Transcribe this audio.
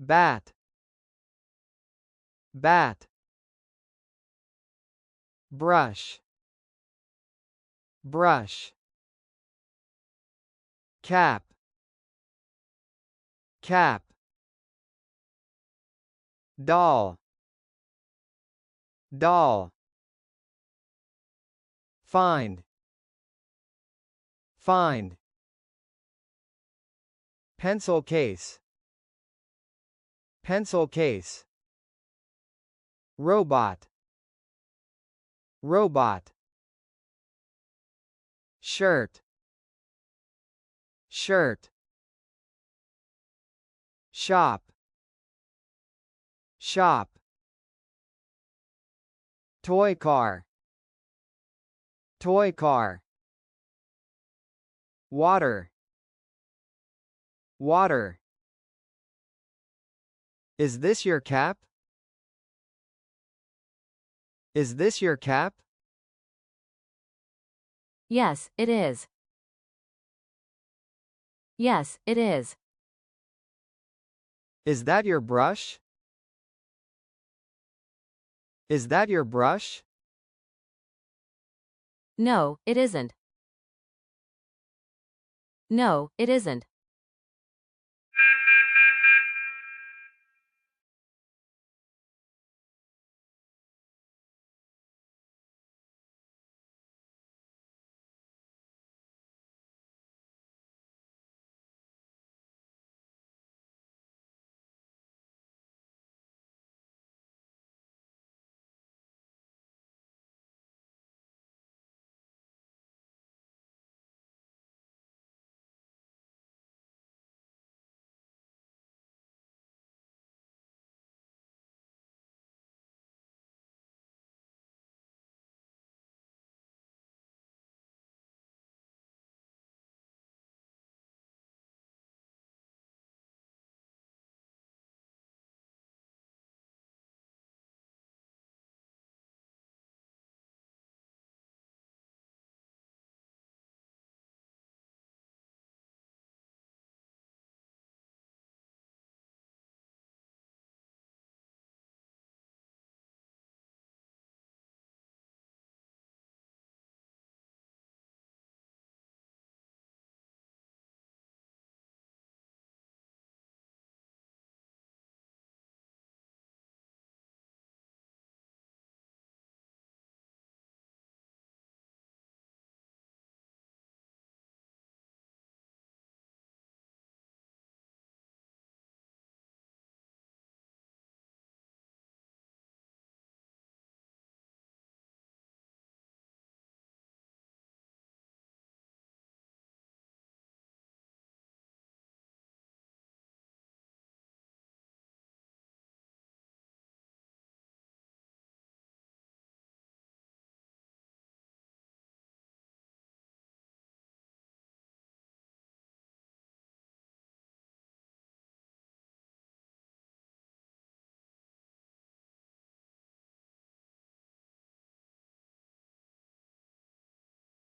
bat, bat. Brush, brush. Cap, cap. Doll, doll. Find, find. Pencil case, pencil case. Robot, robot. Shirt, shirt. Shop, shop. Toy car, toy car. Water, water. Is this your cap? Is this your cap? Yes, it is. Yes, it is. Is that your brush? Is that your brush? No, it isn't. No, it isn't.